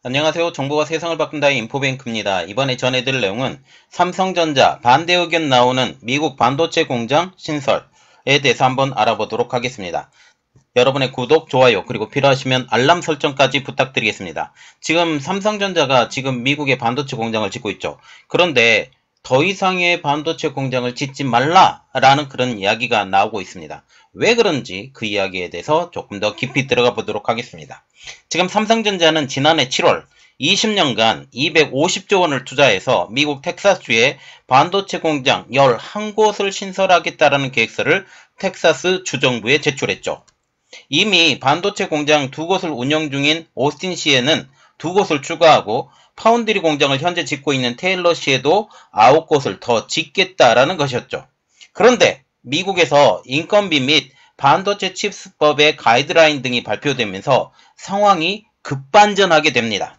안녕하세요. 정보가 세상을 바꾼다의 인포뱅크입니다. 이번에 전해드릴 내용은 삼성전자 반대 의견 나오는 미국 반도체 공장 신설에 대해서 한번 알아보도록 하겠습니다. 여러분의 구독, 좋아요, 그리고 필요하시면 알람 설정까지 부탁드리겠습니다. 지금 삼성전자가 지금 미국의 반도체 공장을 짓고 있죠. 그런데 더 이상의 반도체 공장을 짓지 말라라는 그런 이야기가 나오고 있습니다. 왜 그런지 그 이야기에 대해서 조금 더 깊이 들어가 보도록 하겠습니다. 지금 삼성전자는 지난해 7월 20년간 250조 원을 투자해서 미국 텍사스주에 반도체 공장 11곳을 신설하겠다라는 계획서를 텍사스 주정부에 제출했죠. 이미 반도체 공장 2곳을 운영 중인 오스틴시에는 2곳을 추가하고 파운드리 공장을 현재 짓고 있는 테일러시에도 9곳을 더 짓겠다라는 것이었죠. 그런데 미국에서 인건비 및 반도체 칩스법의 가이드라인 등이 발표되면서 상황이 급반전하게 됩니다.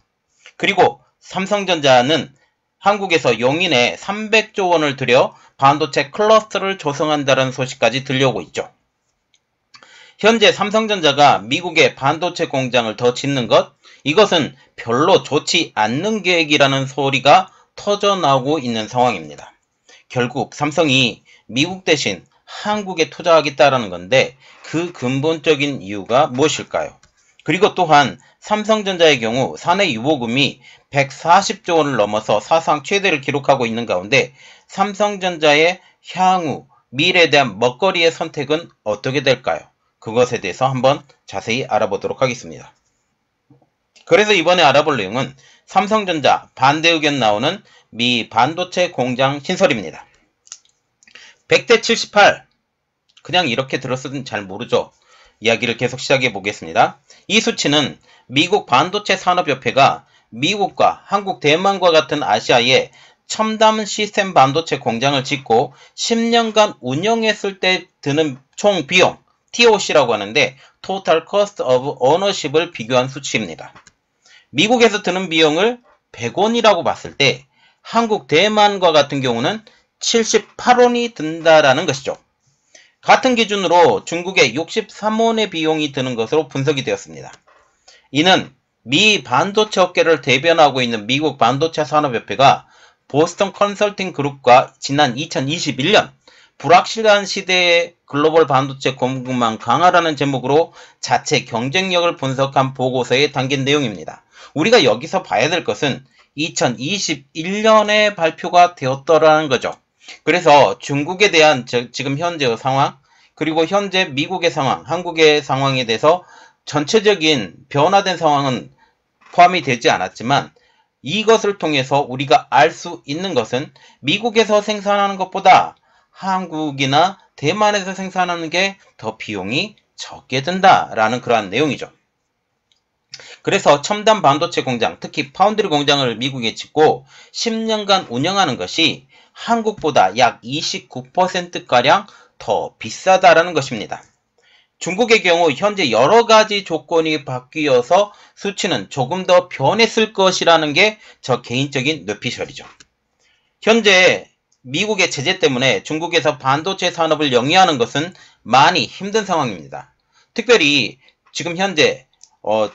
그리고 삼성전자는 한국에서 용인에 300조 원을 들여 반도체 클러스터를 조성한다는 소식까지 들려오고 있죠. 현재 삼성전자가 미국의 반도체 공장을 더 짓는 것, 이것은 별로 좋지 않는 계획이라는 소리가 터져나오고 있는 상황입니다. 결국 삼성이 미국 대신 한국에 투자하겠다라는 건데 그 근본적인 이유가 무엇일까요? 그리고 또한 삼성전자의 경우 사내 유보금이 140조 원을 넘어서 사상 최대를 기록하고 있는 가운데 삼성전자의 향후 미래에 대한 먹거리의 선택은 어떻게 될까요? 그것에 대해서 한번 자세히 알아보도록 하겠습니다. 그래서 이번에 알아볼 내용은 삼성전자 반대 의견 나오는 미 반도체 공장 신설입니다. 100대 78 그냥 이렇게 들었으면 잘 모르죠. 이야기를 계속 시작해 보겠습니다. 이 수치는 미국 반도체 산업협회가 미국과 한국, 대만과 같은 아시아에 첨단 시스템 반도체 공장을 짓고 10년간 운영했을 때 드는 총 비용 TOC라고 하는데 Total Cost of Ownership을 비교한 수치입니다. 미국에서 드는 비용을 100원이라고 봤을 때 한국, 대만과 같은 경우는 78원이 든다라는 것이죠. 같은 기준으로 중국에 63원의 비용이 드는 것으로 분석이 되었습니다. 이는 미 반도체 업계를 대변하고 있는 미국 반도체 산업협회가 보스턴 컨설팅 그룹과 지난 2021년 불확실한 시대의 글로벌 반도체 공급망 강화라는 제목으로 자체 경쟁력을 분석한 보고서에 담긴 내용입니다. 우리가 여기서 봐야 될 것은 2021년에 발표가 되었더라는 거죠. 그래서 중국에 대한 지금 현재의 상황, 그리고 현재 미국의 상황, 한국의 상황에 대해서 전체적인 변화된 상황은 포함이 되지 않았지만 이것을 통해서 우리가 알 수 있는 것은 미국에서 생산하는 것보다 한국이나 대만에서 생산하는 게 더 비용이 적게 든다라는 그러한 내용이죠. 그래서 첨단 반도체 공장, 특히 파운드리 공장을 미국에 짓고 10년간 운영하는 것이 한국보다 약 29%가량 더 비싸다라는 것입니다. 중국의 경우 현재 여러가지 조건이 바뀌어서 수치는 조금 더 변했을 것이라는 게 저 개인적인 뇌피셜이죠. 현재 미국의 제재 때문에 중국에서 반도체 산업을 영위하는 것은 많이 힘든 상황입니다. 특별히 지금 현재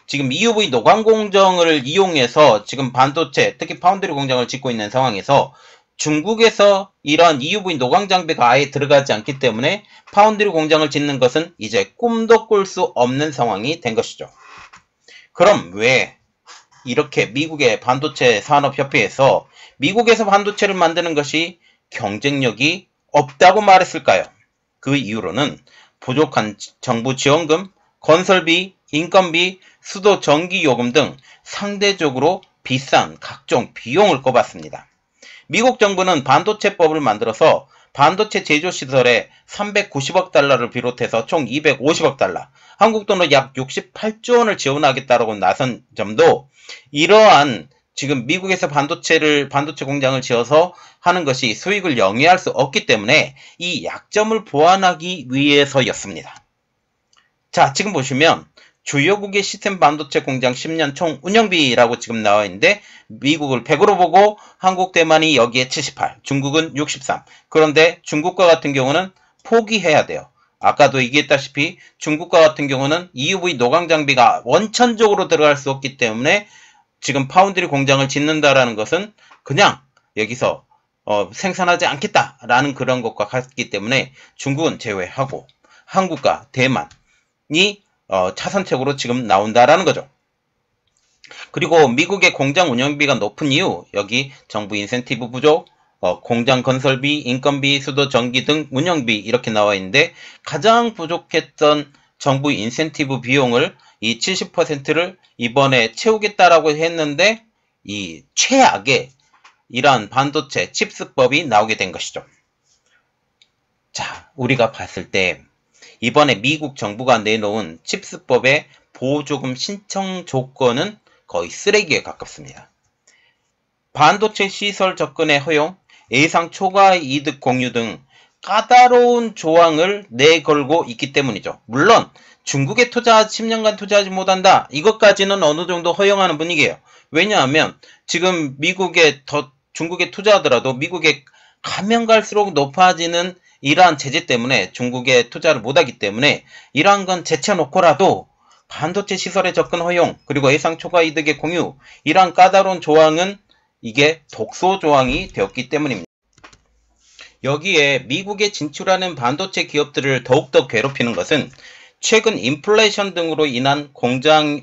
지금 EUV 노광 공정을 이용해서 지금 반도체, 특히 파운드리 공장을 짓고 있는 상황에서 중국에서 이러한 EUV 노광 장비가 아예 들어가지 않기 때문에 파운드리 공장을 짓는 것은 이제 꿈도 꿀 수 없는 상황이 된 것이죠. 그럼 왜 이렇게 미국의 반도체 산업협회에서 미국에서 반도체를 만드는 것이 경쟁력이 없다고 말했을까요? 그 이유로는 부족한 정부 지원금, 건설비, 인건비, 수도 전기요금 등 상대적으로 비싼 각종 비용을 꼽았습니다. 미국 정부는 반도체법을 만들어서 반도체 제조시설에 390억 달러를 비롯해서 총 250억 달러, 한국 돈으로 약 68조 원을 지원하겠다고 나선 점도 이러한 지금 미국에서 반도체 공장을 지어서 하는 것이 수익을 영위할 수 없기 때문에 이 약점을 보완하기 위해서였습니다. 자, 지금 보시면 주요국의 시스템 반도체 공장 10년 총 운영비라고 지금 나와 있는데 미국을 100으로 보고 한국, 대만이 여기에 78, 중국은 63. 그런데 중국과 같은 경우는 포기해야 돼요. 아까도 얘기했다시피 중국과 같은 경우는 EUV 노광 장비가 원천적으로 들어갈 수 없기 때문에 지금 파운드리 공장을 짓는다라는 것은 그냥 여기서 생산하지 않겠다라는 그런 것과 같기 때문에 중국은 제외하고 한국과 대만이 차선책으로 지금 나온다라는 거죠. 그리고 미국의 공장 운영비가 높은 이유, 여기 정부 인센티브 부족, 공장 건설비, 인건비, 수도, 전기 등 운영비 이렇게 나와 있는데 가장 부족했던 정부 인센티브 비용을 이 70%를 이번에 채우겠다라고 했는데 이 최악의 이러한 반도체 칩스법이 나오게 된 것이죠. 자, 우리가 봤을 때 이번에 미국 정부가 내놓은 칩스법의 보조금 신청 조건은 거의 쓰레기에 가깝습니다. 반도체 시설 접근의 허용, 예상 초과 이득 공유 등 까다로운 조항을 내걸고 있기 때문이죠. 물론 중국에 10년간 투자하지 못한다. 이것까지는 어느 정도 허용하는 분위기예요. 왜냐하면 지금 중국에 투자하더라도 미국에 가면 갈수록 높아지는 이러한 제재 때문에 중국에 투자를 못하기 때문에 이러한 건 제쳐놓고라도 반도체 시설의 접근 허용 그리고 예상 초과 이득의 공유 이러한 까다로운 조항은 이게 독소 조항이 되었기 때문입니다. 여기에 미국에 진출하는 반도체 기업들을 더욱더 괴롭히는 것은 최근 인플레이션 등으로 인한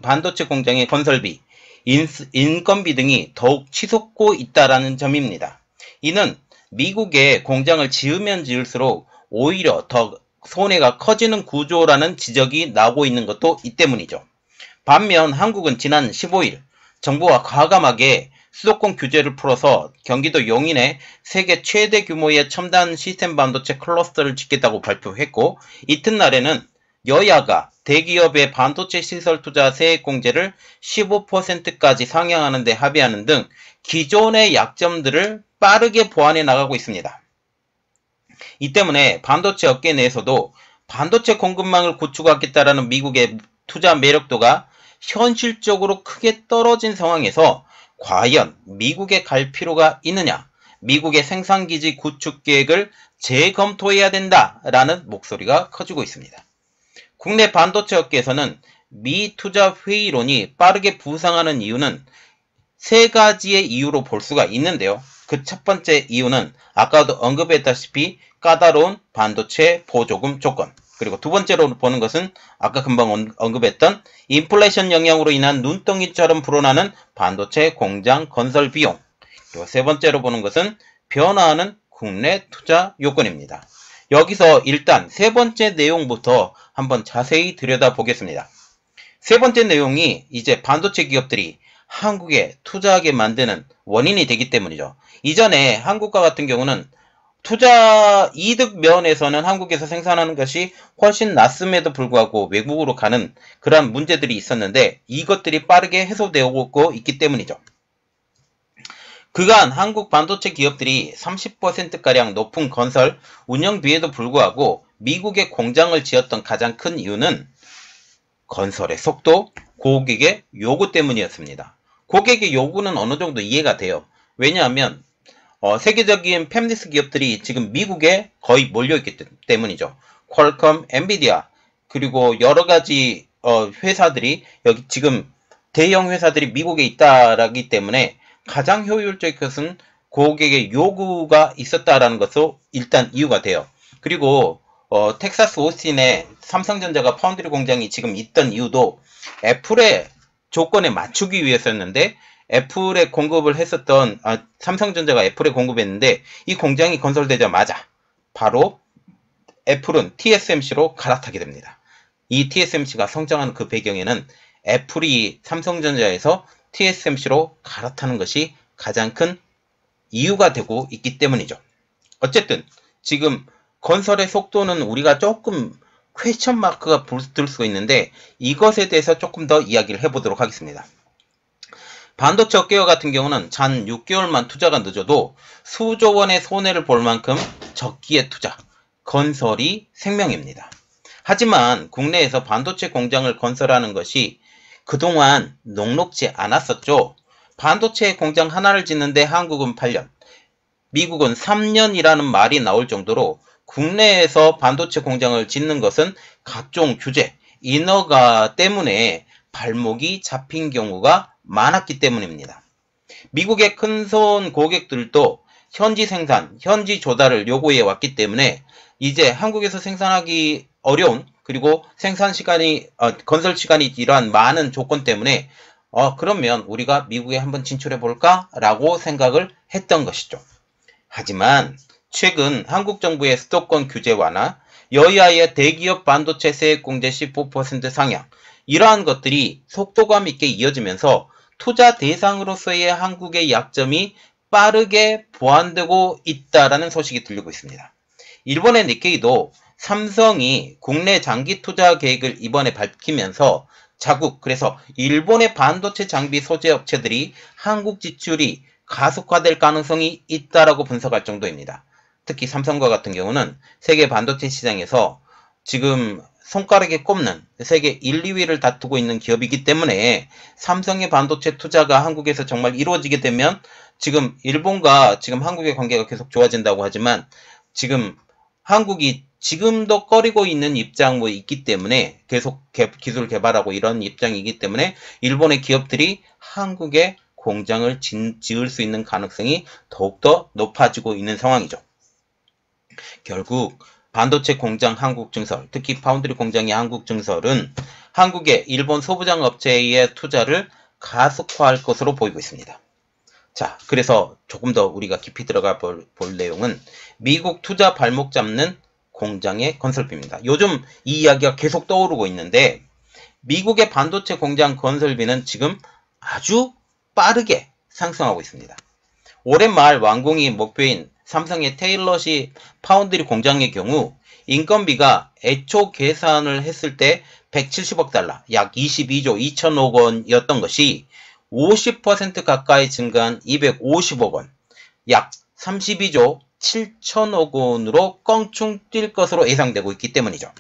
반도체 공장의 건설비, 인건비 등이 더욱 치솟고 있다는 점입니다. 이는 미국에 공장을 지으면 지을수록 오히려 더 손해가 커지는 구조라는 지적이 나오고 있는 것도 이 때문이죠. 반면 한국은 지난 15일 정부가 과감하게 수도권 규제를 풀어서 경기도 용인에 세계 최대 규모의 첨단 시스템 반도체 클러스터를 짓겠다고 발표했고 이튿날에는 여야가 대기업의 반도체 시설 투자 세액공제를 15%까지 상향하는 데 합의하는 등 기존의 약점들을 빠르게 보완해 나가고 있습니다. 이 때문에 반도체 업계 내에서도 반도체 공급망을 구축하겠다라는 미국의 투자 매력도가 현실적으로 크게 떨어진 상황에서 과연 미국에 갈 필요가 있느냐, 미국의 생산기지 구축 계획을 재검토해야 된다라는 목소리가 커지고 있습니다. 국내 반도체 업계에서는 미 투자 회의론이 빠르게 부상하는 이유는 세 가지의 이유로 볼 수가 있는데요. 그 첫 번째 이유는 아까도 언급했다시피 까다로운 반도체 보조금 조건, 그리고 두 번째로 보는 것은 아까 금방 언급했던 인플레이션 영향으로 인한 눈덩이처럼 불어나는 반도체 공장 건설 비용, 그리고 세 번째로 보는 것은 변화하는 국내 투자 요건입니다. 여기서 일단 세 번째 내용부터 한번 자세히 들여다보겠습니다. 세 번째 내용이 이제 반도체 기업들이 한국에 투자하게 만드는 원인이 되기 때문이죠. 이전에 한국과 같은 경우는 투자 이득 면에서는 한국에서 생산하는 것이 훨씬 낫음에도 불구하고 외국으로 가는 그러한 문제들이 있었는데 이것들이 빠르게 해소되고 있기 때문이죠. 그간 한국 반도체 기업들이 30%가량 높은 건설, 운영비에도 불구하고 미국에 공장을 지었던 가장 큰 이유는 건설의 속도, 고객의 요구 때문이었습니다. 고객의 요구는 어느 정도 이해가 돼요. 왜냐하면 세계적인 팹리스 기업들이 지금 미국에 거의 몰려있기 때문이죠. 퀄컴, 엔비디아, 그리고 여러가지 회사들이 여기 지금 대형 회사들이 미국에 있다라기 때문에 가장 효율적인 것은 고객의 요구가 있었다라는 것으로 일단 이유가 돼요. 그리고 텍사스 오스틴에 삼성전자가 파운드리 공장이 지금 있던 이유도 애플의 조건에 맞추기 위해서였는데 애플에 공급을 했었던 삼성전자가 애플에 공급했는데 이 공장이 건설되자마자 바로 애플은 TSMC로 갈아타게 됩니다. 이 TSMC가 성장하는 그 배경에는 애플이 삼성전자에서 TSMC로 갈아타는 것이 가장 큰 이유가 되고 있기 때문이죠. 어쨌든 지금 건설의 속도는 우리가 조금 퀘스천 마크가 들 수가 있는데 이것에 대해서 조금 더 이야기를 해보도록 하겠습니다. 반도체 업계와 같은 경우는 잔 6개월만 투자가 늦어도 수조 원의 손해를 볼 만큼 적기에 투자, 건설이 생명입니다. 하지만 국내에서 반도체 공장을 건설하는 것이 그동안 녹록지 않았었죠. 반도체 공장 하나를 짓는데 한국은 8년, 미국은 3년이라는 말이 나올 정도로 국내에서 반도체 공장을 짓는 것은 각종 규제, 인허가 때문에 발목이 잡힌 경우가 많았기 때문입니다. 미국의 큰손 고객들도 현지 생산, 현지 조달을 요구해 왔기 때문에 이제 한국에서 생산하기 어려운, 그리고 생산 시간이, 건설 시간이 이러한 많은 조건 때문에 그러면 우리가 미국에 한번 진출해 볼까? 라고 생각을 했던 것이죠. 하지만 최근 한국 정부의 수도권 규제 완화, 여야의 대기업 반도체 세액공제 15% 상향, 이러한 것들이 속도감 있게 이어지면서 투자 대상으로서의 한국의 약점이 빠르게 보완되고 있다라는 소식이 들리고 있습니다. 일본의 니케이도 삼성이 국내 장기 투자 계획을 이번에 밝히면서 그래서 일본의 반도체 장비 소재 업체들이 한국 진출이 가속화될 가능성이 있다라고 분석할 정도입니다. 특히 삼성과 같은 경우는 세계 반도체 시장에서 지금 손가락에 꼽는 세계 1, 2위를 다투고 있는 기업이기 때문에 삼성의 반도체 투자가 한국에서 정말 이루어지게 되면 지금 일본과 지금 한국의 관계가 계속 좋아진다고 하지만 지금 한국이 지금도 꺼리고 있는 입장 있기 때문에 계속 기술 개발하고 이런 입장이기 때문에 일본의 기업들이 한국에 공장을 지을 수 있는 가능성이 더욱더 높아지고 있는 상황이죠. 결국 반도체 공장 한국 증설, 특히 파운드리 공장의 한국 증설은 한국의 일본 소부장 업체의 투자를 가속화할 것으로 보이고 있습니다. 자, 그래서 조금 더 우리가 깊이 들어가 볼 내용은 미국 투자 발목 잡는 공장의 건설비입니다. 요즘 이 이야기가 계속 떠오르고 있는데 미국의 반도체 공장 건설비는 지금 아주 빠르게 상승하고 있습니다. 올해 말 완공이 목표인 삼성의 테일러시 파운드리 공장의 경우 인건비가 애초 계산을 했을 때 170억 달러, 약 22조 2천억 원이었던 것이 50% 가까이 증가한 250억 원, 약 32조 7천억 원으로 껑충 뛸 것으로 예상되고 있기 때문이죠.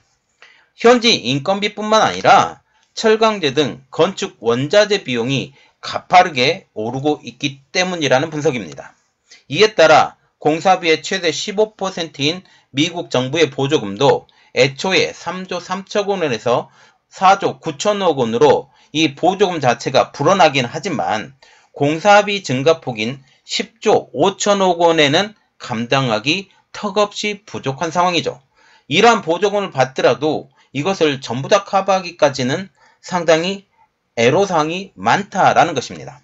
현지 인건비뿐만 아니라 철강제 등 건축 원자재 비용이 가파르게 오르고 있기 때문이라는 분석입니다. 이에 따라 공사비의 최대 15%인 미국 정부의 보조금도 애초에 3조 3천억 원에서 4조 9천억 원으로 이 보조금 자체가 불어나긴 하지만 공사비 증가폭인 10조 5천억 원에는 감당하기 턱없이 부족한 상황이죠. 이러한 보조금을 받더라도 이것을 전부 다 커버하기까지는 상당히 애로사항이 많다라는 것입니다.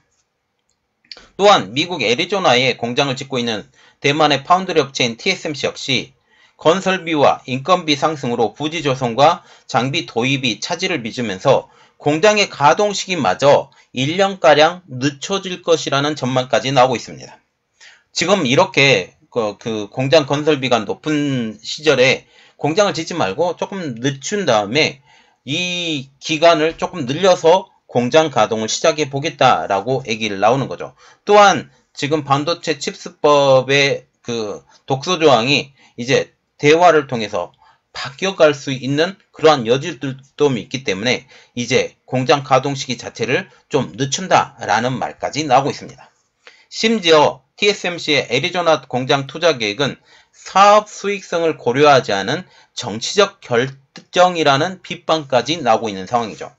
또한 미국 애리조나에 공장을 짓고 있는 대만의 파운드리 업체인 TSMC 역시 건설비와 인건비 상승으로 부지 조성과 장비 도입이 차질을 빚으면서 공장의 가동 시기마저 1년가량 늦춰질 것이라는 전망까지 나오고 있습니다. 지금 이렇게 그 공장 건설비가 높은 시절에 공장을 짓지 말고 조금 늦춘 다음에 이 기간을 조금 늘려서 공장 가동을 시작해 보겠다라고 얘기를 나오는 거죠. 또한 지금 반도체 칩스법의 그 독소 조항이 이제 대화를 통해서 바뀌어갈 수 있는 그러한 여지들도 있기 때문에 이제 공장 가동 시기 자체를 좀 늦춘다라는 말까지 나오고 있습니다. 심지어 TSMC의 애리조나 공장 투자 계획은 사업 수익성을 고려하지 않은 정치적 결정이라는 비판까지 나오고 있는 상황이죠.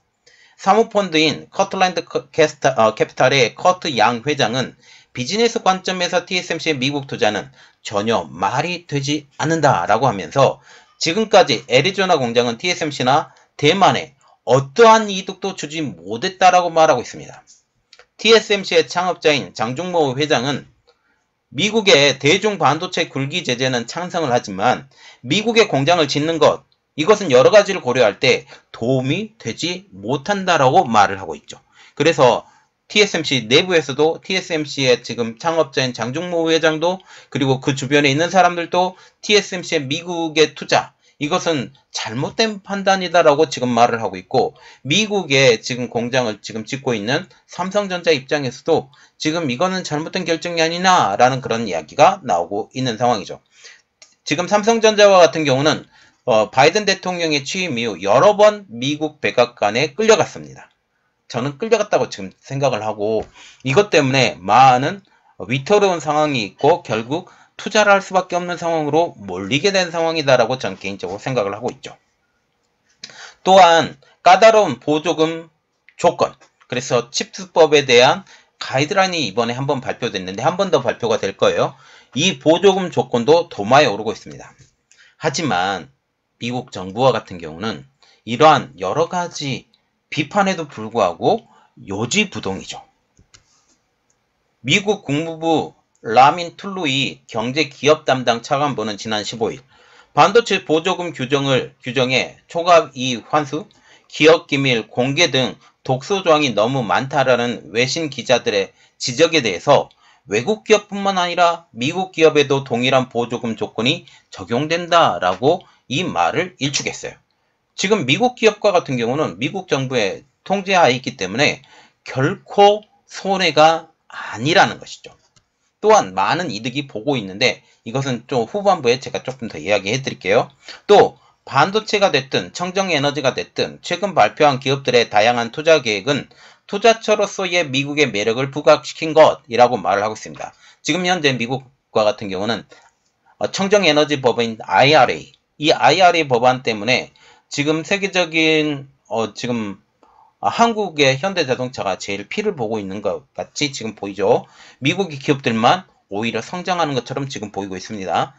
사모펀드인 커틀랜드 캐피탈의 커트 양 회장은 비즈니스 관점에서 TSMC의 미국 투자는 전혀 말이 되지 않는다라고 하면서 지금까지 애리조나 공장은 TSMC나 대만에 어떠한 이득도 주지 못했다라고 말하고 있습니다. TSMC의 창업자인 장중모 회장은 미국의 대중 반도체 굴기 제재는 찬성을 하지만 미국의 공장을 짓는 것, 이것은 여러 가지를 고려할 때 도움이 되지 못한다라고 말을 하고 있죠. 그래서 TSMC 내부에서도 TSMC의 지금 창업자인 장중모 회장도 그리고 그 주변에 있는 사람들도 TSMC의 미국의 투자, 이것은 잘못된 판단이다라고 지금 말을 하고 있고 미국에 지금 공장을 지금 짓고 있는 삼성전자 입장에서도 지금 이거는 잘못된 결정이 아니냐라는 그런 이야기가 나오고 있는 상황이죠. 지금 삼성전자와 같은 경우는 바이든 대통령의 취임 이후 여러 번 미국 백악관에 끌려갔습니다. 저는 끌려갔다고 지금 생각을 하고 이것 때문에 많은 위태로운 상황이 있고 결국 투자를 할 수밖에 없는 상황으로 몰리게 된 상황이다라고 저는 개인적으로 생각을 하고 있죠. 또한 까다로운 보조금 조건, 그래서 칩스법에 대한 가이드라인이 이번에 한번 발표됐는데 한 번 더 발표가 될 거예요. 이 보조금 조건도 도마에 오르고 있습니다. 하지만 미국 정부와 같은 경우는 이러한 여러 가지 비판에도 불구하고 요지부동이죠. 미국 국무부 라민 툴루이 경제기업 담당 차관보는 지난 15일 반도체 보조금 규정에 초과이익 환수, 기업기밀 공개 등 독소 조항이 너무 많다라는 외신 기자들의 지적에 대해서 외국 기업뿐만 아니라 미국 기업에도 동일한 보조금 조건이 적용된다라고 이 말을 일축했어요. 지금 미국 기업과 같은 경우는 미국 정부의 통제하에 있기 때문에 결코 손해가 아니라는 것이죠. 또한 많은 이득이 보고 있는데 이것은 좀 후반부에 제가 조금 더 이야기해 드릴게요. 또 반도체가 됐든 청정에너지가 됐든 최근 발표한 기업들의 다양한 투자 계획은 투자처로서의 미국의 매력을 부각시킨 것이라고 말을 하고 있습니다. 지금 현재 미국과 같은 경우는 청정에너지 법인 IRA, 이 IRA 법안 때문에 지금 세계적인 지금 한국의 현대자동차가 제일 피를 보고 있는 것 같이 지금 보이죠. 미국의 기업들만 오히려 성장하는 것처럼 지금 보이고 있습니다.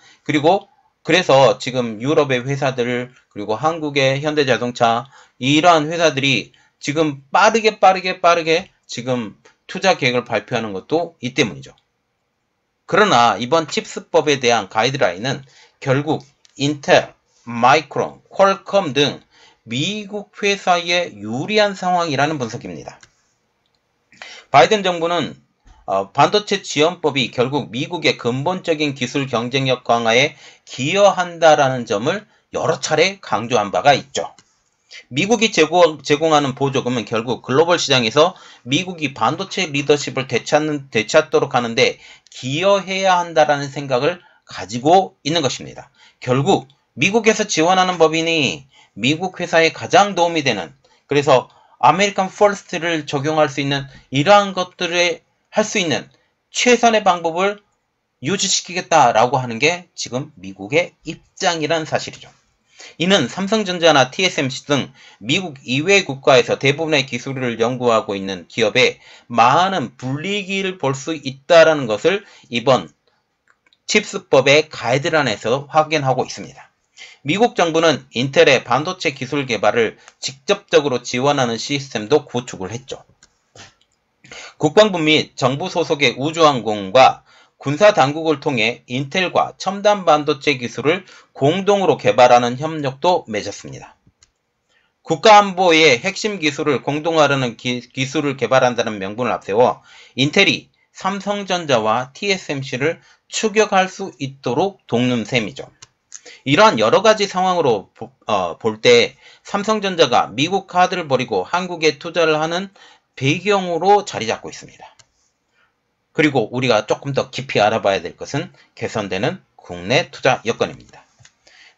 그래서 지금 유럽의 회사들 그리고 한국의 현대자동차 이러한 회사들이 지금 빠르게 지금 투자 계획을 발표하는 것도 이 때문이죠. 그러나 이번 칩스법에 대한 가이드라인은 결국 인텔, 마이크론, 퀄컴 등 미국 회사에 유리한 상황이라는 분석입니다. 바이든 정부는 반도체 지원법이 결국 미국의 근본적인 기술 경쟁력 강화에 기여한다라는 점을 여러 차례 강조한 바가 있죠. 미국이 제공하는 보조금은 결국 글로벌 시장에서 미국이 반도체 리더십을 되찾도록 하는데 기여해야 한다라는 생각을 가지고 있는 것입니다. 결국 미국에서 지원하는 법이니 미국 회사에 가장 도움이 되는, 그래서 아메리칸 퍼스트를 적용할 수 있는 이러한 것들을 할 수 있는 최선의 방법을 유지시키겠다라고 하는 게 지금 미국의 입장이라는 사실이죠. 이는 삼성전자나 TSMC 등 미국 이외 국가에서 대부분의 기술을 연구하고 있는 기업에 많은 불이익을 볼 수 있다는 것을 이번 칩스법의 가이드라인에서 확인하고 있습니다. 미국 정부는 인텔의 반도체 기술 개발을 직접적으로 지원하는 시스템도 구축을 했죠. 국방부 및 정부 소속의 우주항공과 군사당국을 통해 인텔과 첨단 반도체 기술을 공동으로 개발하는 협력도 맺었습니다. 국가안보의 핵심 기술을 공동화하는 기술을 개발한다는 명분을 앞세워 인텔이 삼성전자와 TSMC를 추격할 수 있도록 돕는 셈이죠. 이러한 여러가지 상황으로 볼 때 삼성전자가 미국 카드를 버리고 한국에 투자를 하는 배경으로 자리 잡고 있습니다. 그리고 우리가 조금 더 깊이 알아봐야 될 것은 개선되는 국내 투자 여건입니다.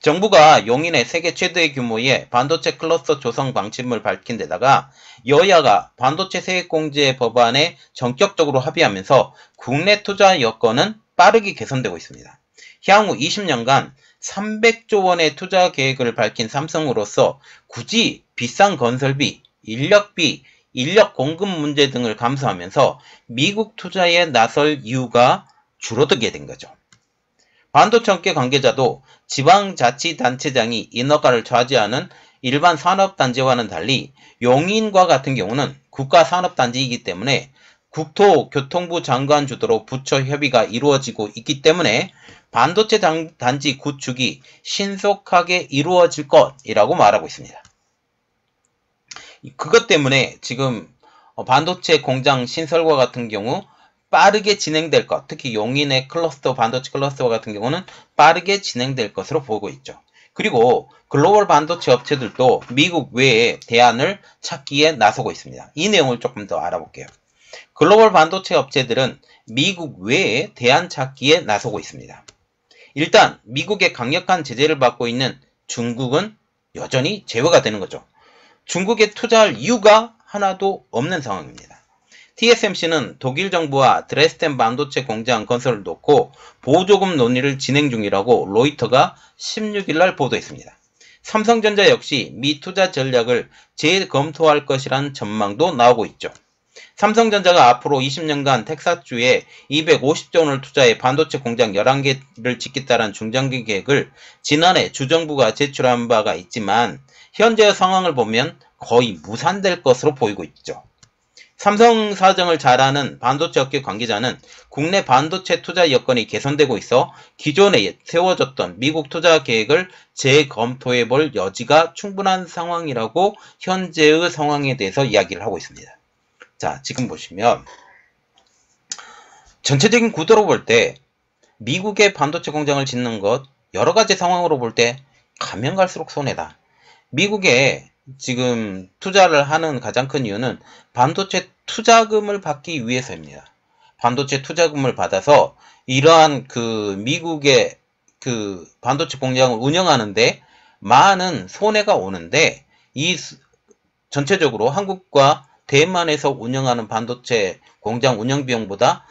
정부가 용인의 세계 최대의 규모의 반도체 클러스터 조성 방침을 밝힌 데다가 여야가 반도체 세액공제 법안에 전격적으로 합의하면서 국내 투자 여건은 빠르게 개선되고 있습니다. 향후 20년간 300조 원의 투자 계획을 밝힌 삼성으로서 굳이 비싼 건설비, 인력비, 인력 공급 문제 등을 감수하면서 미국 투자에 나설 이유가 줄어들게 된 거죠. 반도체업계 관계자도 지방자치단체장이 인허가를 차지하는 일반 산업단지와는 달리 용인과 같은 경우는 국가산업단지이기 때문에 국토교통부 장관 주도로 부처 협의가 이루어지고 있기 때문에 반도체 단지 구축이 신속하게 이루어질 것이라고 말하고 있습니다. 그것 때문에 지금 반도체 공장 신설과 같은 경우 빠르게 진행될 것, 특히 용인의 클러스터, 반도체 클러스터 같은 경우는 빠르게 진행될 것으로 보고 있죠. 그리고 글로벌 반도체 업체들도 미국 외에 대안을 찾기에 나서고 있습니다. 이 내용을 조금 더 알아볼게요. 글로벌 반도체 업체들은 미국 외에 대안 찾기에 나서고 있습니다. 일단 미국의 강력한 제재를 받고 있는 중국은 여전히 제외가 되는 거죠. 중국에 투자할 이유가 하나도 없는 상황입니다. TSMC는 독일 정부와 드레스덴 반도체 공장 건설을 놓고 보조금 논의를 진행 중이라고 로이터가 16일 날 보도했습니다. 삼성전자 역시 미 투자 전략을 재검토할 것이라는 전망도 나오고 있죠. 삼성전자가 앞으로 20년간 텍사스주에 250조 원을 투자해 반도체 공장 11개를 짓겠다는 중장기 계획을 지난해 주정부가 제출한 바가 있지만 현재의 상황을 보면 거의 무산될 것으로 보이고 있죠. 삼성 사정을 잘 아는 반도체 업계 관계자는 국내 반도체 투자 여건이 개선되고 있어 기존에 세워졌던 미국 투자 계획을 재검토해 볼 여지가 충분한 상황이라고 현재의 상황에 대해서 이야기를 하고 있습니다. 자, 지금 보시면 전체적인 구도로 볼 때 미국의 반도체 공장을 짓는 것 여러 가지 상황으로 볼 때 가면 갈수록 손해다. 미국에 지금 투자를 하는 가장 큰 이유는 반도체 투자금을 받기 위해서입니다. 반도체 투자금을 받아서 이러한 미국의 반도체 공장을 운영하는데 많은 손해가 오는데 이 전체적으로 한국과 대만에서 운영하는 반도체 공장 운영 비용보다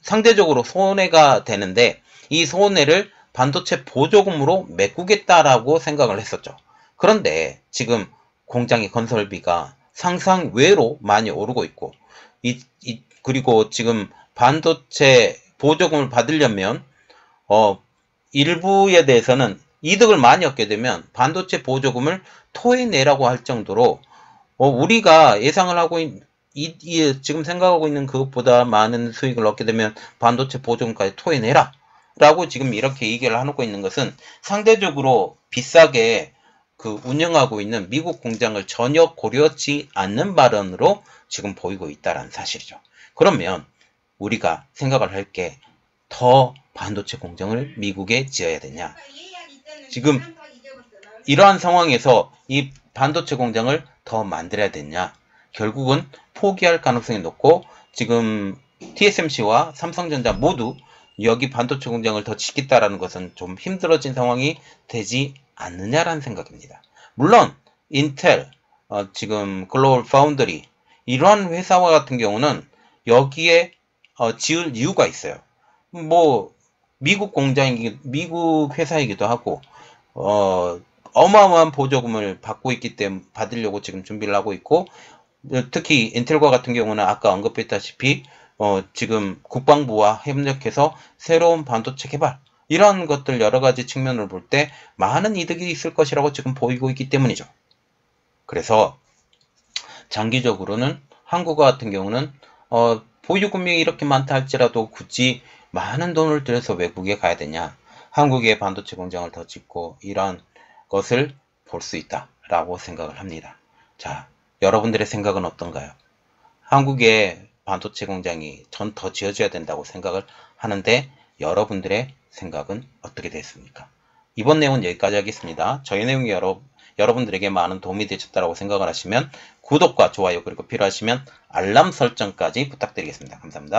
상대적으로 손해가 되는데 이 손해를 반도체 보조금으로 메꾸겠다라고 생각을 했었죠. 그런데 지금 공장의 건설비가 상상 외로 많이 오르고 있고 그리고 지금 반도체 보조금을 받으려면 일부에 대해서는 이득을 많이 얻게 되면 반도체 보조금을 토해내라고 할 정도로 우리가 예상을 하고 지금 생각하고 있는 그것보다 많은 수익을 얻게 되면 반도체 보조금까지 토해내라 라고 지금 이렇게 얘기를 해놓고 있는 것은 상대적으로 비싸게 운영하고 있는 미국 공장을 전혀 고려하지 않는 발언으로 지금 보이고 있다는 사실이죠. 그러면 우리가 생각을 할 게 더 반도체 공장을 미국에 지어야 되냐? 지금 이러한 상황에서 이 반도체 공장을 더 만들어야 되냐? 결국은 포기할 가능성이 높고 지금 TSMC와 삼성전자 모두 여기 반도체 공장을 더 짓겠다라는 것은 좀 힘들어진 상황이 되지 않느냐라는 생각입니다. 물론 인텔, 지금 글로벌 파운드리 이러한 회사와 같은 경우는 여기에 지을 이유가 있어요. 미국 미국 회사이기도 하고 어마어마한 보조금을 받고 있기 때문에 받으려고 지금 준비를 하고 있고 특히 인텔과 같은 경우는 아까 언급했다시피 지금 국방부와 협력해서 새로운 반도체 개발 이런 것들 여러 가지 측면을 볼 때 많은 이득이 있을 것이라고 지금 보이고 있기 때문이죠. 그래서 장기적으로는 한국과 같은 경우는 보유금이 이렇게 많다 할지라도 굳이 많은 돈을 들여서 외국에 가야 되냐. 한국의 반도체 공장을 더 짓고 이런 것을 볼 수 있다라고 생각을 합니다. 자, 여러분들의 생각은 어떤가요? 한국의 반도체 공장이 더 지어져야 된다고 생각을 하는데 여러분들의 생각은 어떻게 됐습니까? 이번 내용은 여기까지 하겠습니다. 저희 내용이 여러분들에게 많은 도움이 되셨다고 생각을 하시면 구독과 좋아요 그리고 필요하시면 알람 설정까지 부탁드리겠습니다. 감사합니다.